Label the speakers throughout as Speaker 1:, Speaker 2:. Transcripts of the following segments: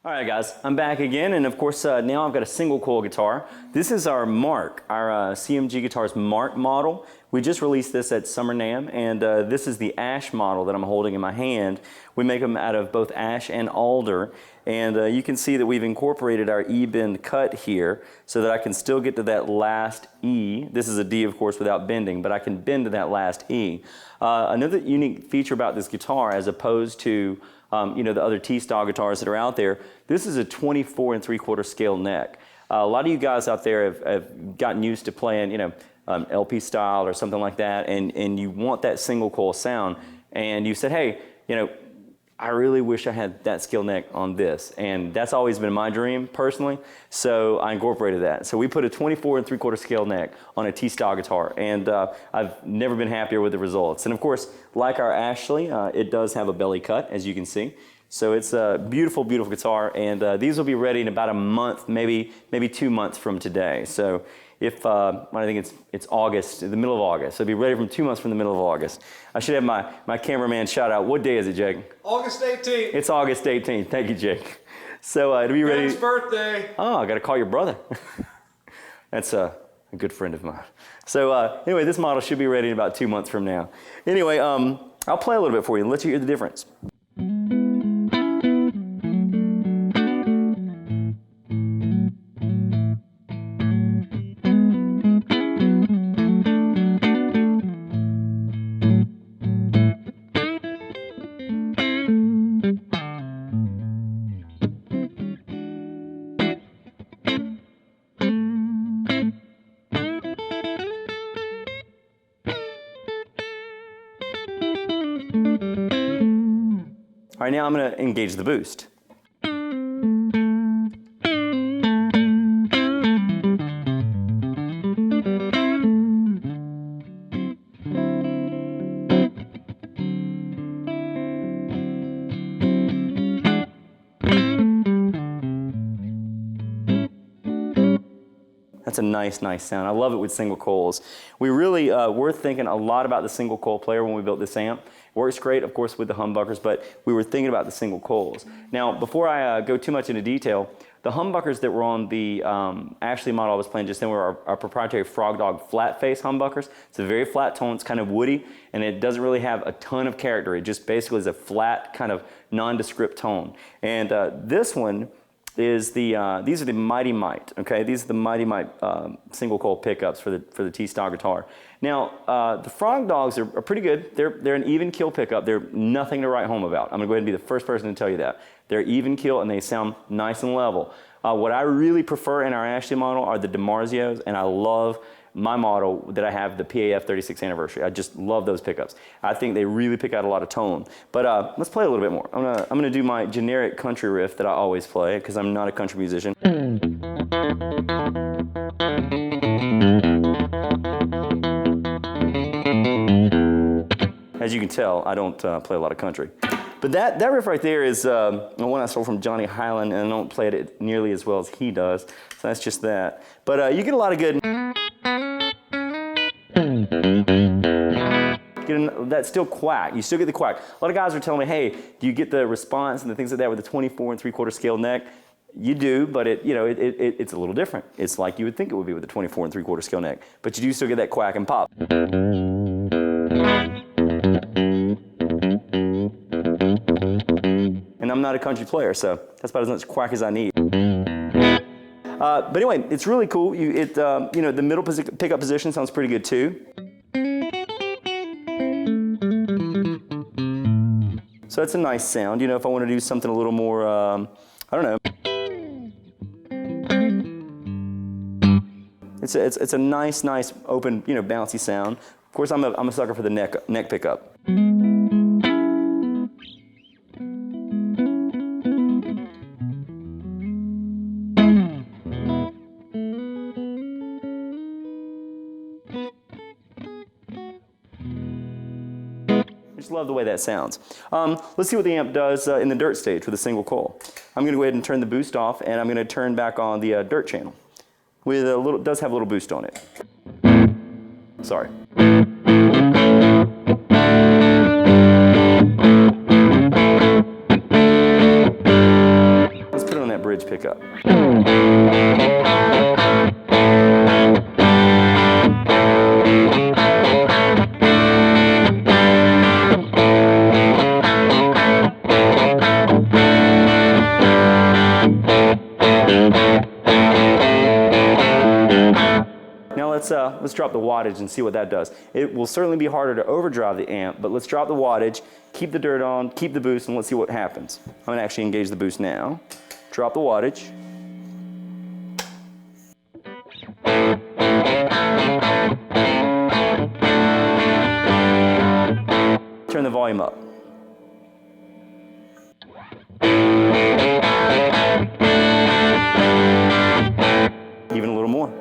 Speaker 1: All right, guys, I'm back again, and of course, now I've got a single coil guitar. This is our Mark, our CMG Guitars Mark model. We just released this at Summer NAMM, and this is the ash model that I'm holding in my hand. We make them out of both ash and alder, and you can see that we've incorporated our E-bend cut here so that I can still get to that last E. This is a D, of course, without bending, but I can bend to that last E. Another unique feature about this guitar, as opposed to the other T-style guitars that are out there, this is a 24 3/4 scale neck. A lot of you guys out there have gotten used to playing, LP style or something like that, and you want that single coil sound, and you said, hey, I really wish I had that scale neck on this, and that's always been my dream personally, so I incorporated that. So we put a 24 3/4 scale neck on a T-style guitar, and I've never been happier with the results. And of course, like our Ashley, it does have a belly cut, as you can see. So it's a beautiful, beautiful guitar, and these will be ready in about a month, maybe 2 months from today. So if, I think it's August, the middle of August. So it'll be ready from 2 months from the middle of August. I should have my cameraman shout out. What day is it, Jake?
Speaker 2: August 18th.
Speaker 1: It's August 18th. Thank you, Jake. So it'll be ready.
Speaker 2: Ben's birthday.
Speaker 1: Oh, I got to call your brother. That's a good friend of mine. So anyway, this model should be ready in about 2 months from now. Anyway, I'll play a little bit for you and let you hear the difference. All right, now I'm going to engage the boost. That's a nice sound. I love it with single coils. We really were thinking a lot about the single coil player when we built this amp. It works great, of course, with the humbuckers, but we were thinking about the single coils. Now, before I go too much into detail, the humbuckers that were on the Ashley model I was playing just then were our proprietary Frog Dog flat face humbuckers. It's a very flat tone, it's kind of woody, and it doesn't really have a ton of character. It just basically is a flat, kind of nondescript tone. And this one is these are the Mighty Mite, okay? These are the Mighty Mite single coil pickups for the T-style guitar. Now, the Frog Dogs are pretty good. They're an even kill pickup. They're nothing to write home about. I'm gonna go ahead and be the first person to tell you that. They're even kill and they sound nice and level. What I really prefer in our Ashley model are the DiMarzios, and I love my model that I have, the PAF 36th anniversary. I just love those pickups. I think they really pick out a lot of tone. But let's play a little bit more. I'm gonna do my generic country riff that I always play because I'm not a country musician. As you can tell, I don't play a lot of country. But that riff right there is one I stole from Johnny Highland, and I don't play it nearly as well as he does. So that's just that. But you get a lot of good. That still quack. You still get the quack. A lot of guys are telling me, hey, do you get the response and the things like that with the 24 3/4 scale neck? You do, but it's a little different. It's like you would think it would be with the 24 3/4 scale neck, but you do still get that quack and pop. And I'm not a country player, so that's about as much quack as I need. But anyway, it's really cool. The middle pickup position sounds pretty good too. So that's a nice sound. If I want to do something a little more, I don't know. It's a nice open, bouncy sound. Of course, I'm a sucker for the neck pickup. Just love the way that sounds. Let's see what the amp does in the dirt stage with a single coil. I'm going to go ahead and turn the boost off, and I'm going to turn back on the dirt channel. With a little, does have a little boost on it. Sorry. Let's put it bridge pickup. Now let's drop the wattage and see what that does. It will certainly be harder to overdrive the amp, but let's drop the wattage, keep the dirt on, keep the boost, and let's see what happens. I'm going to actually engage the boost now. Drop the wattage. Turn the volume up. Even a little more.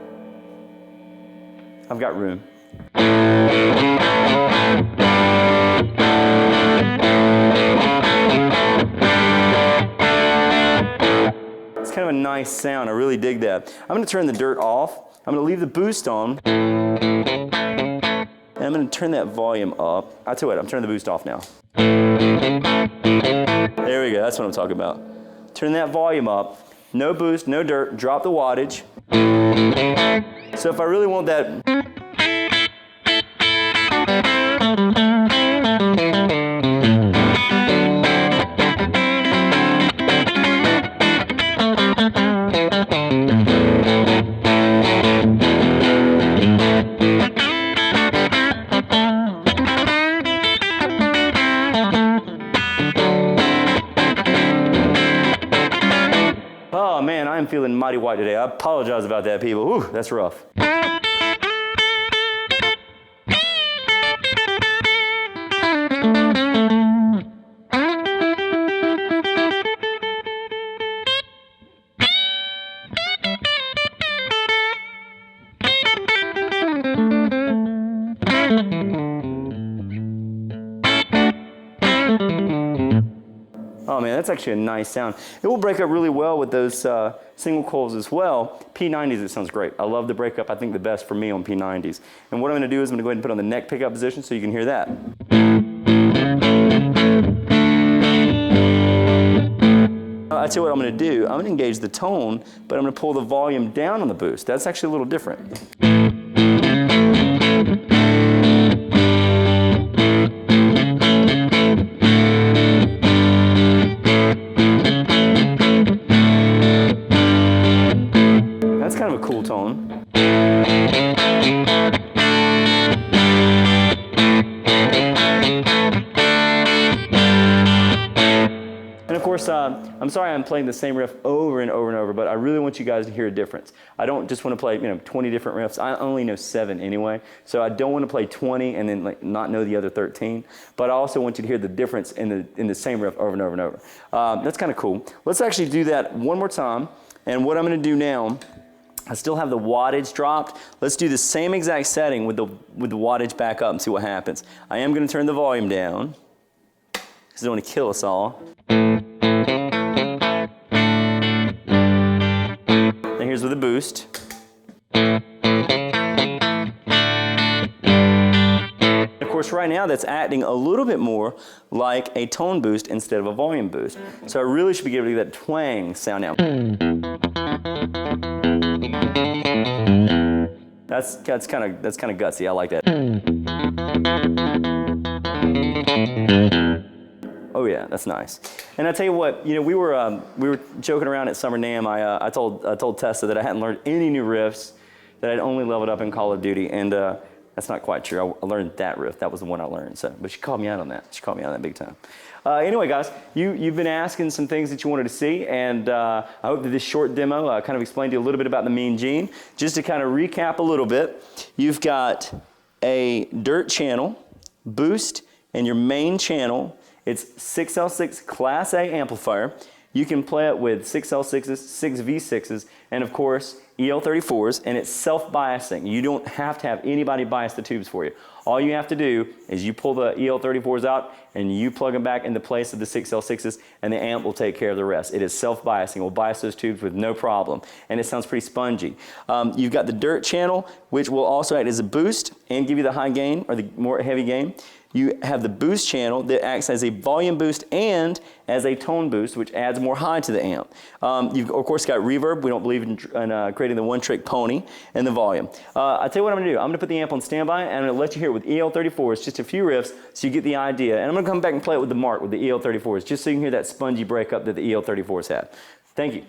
Speaker 1: I've got room. It's kind of a nice sound. I really dig that. I'm going to turn the dirt off. I'm going to leave the boost on. And I'm going to turn that volume up. I tell you what, I'm turning the boost off now. There we go. That's what I'm talking about. Turn that volume up. No boost, no dirt. Drop the wattage. So if I really want that, oh man, I'm feeling mighty white today. I apologize about that, people. Whew, that's rough. Oh man, that's actually a nice sound. It will break up really well with those single coils as well. P90s, it sounds great. I love the breakup. I think the best for me on P90s. And what I'm going to do is I'm going to go ahead and put it on the neck pickup position so you can hear that. I tell you what I'm going to do. I'm going to engage the tone, but I'm going to pull the volume down on the boost. That's actually a little different. That's kind of a cool tone. And of course, I'm sorry I'm playing the same riff over and over and over, but I really want you guys to hear a difference. I don't just want to play 20 different riffs. I only know 7 anyway, so I don't want to play 20 and then not know the other 13. But I also want you to hear the difference in the same riff over and over and over. That's kind of cool. Let's actually do that one more time. And what I'm going to do now, I still have the wattage dropped. Let's do the same exact setting with the wattage back up and see what happens. I am going to turn the volume down because I don't want to kill us all. And here's with the boost. Of course, right now that's acting a little bit more like a tone boost instead of a volume boost. So I really should be giving that twang sound now. That's kind of gutsy. I like that. Oh yeah, that's nice. And I tell you what, we were joking around at Summer NAMM. I told Tessa that I hadn't learned any new riffs, that I'd only leveled up in Call of Duty, and that's not quite true. I learned that riff. That was the one I learned. But she called me out on that. She called me out on that big time. Anyway, guys, you've been asking some things that you wanted to see, and I hope that this short demo kind of explained to you a little bit about the Mean Gene. Just to kind of recap a little bit, you've got a dirt channel, boost, and your main channel. It's 6L6 Class A amplifier. You can play it with 6L6s, 6V6s, and of course EL34s, and it's self-biasing. You don't have to have anybody bias the tubes for you. All you have to do is you pull the EL34s out and you plug them back into place of the 6L6s, and the amp will take care of the rest. It is self-biasing. It will bias those tubes with no problem, and it sounds pretty spongy. You've got the dirt channel, which will also act as a boost and give you the high gain or the more heavy gain. You have the boost channel that acts as a volume boost and as a tone boost, which adds more high to the amp. You've of course got reverb. We don't believe in creating the one-trick pony, and the volume. I'll tell you what I'm going to do. I'm going to put the amp on standby, and I'm going to let you hear it with EL34s, just a few riffs, so you get the idea. And I'm going to come back and play it with the Mark, with the EL34s, just so you can hear that spongy breakup that the EL34s have. Thank you.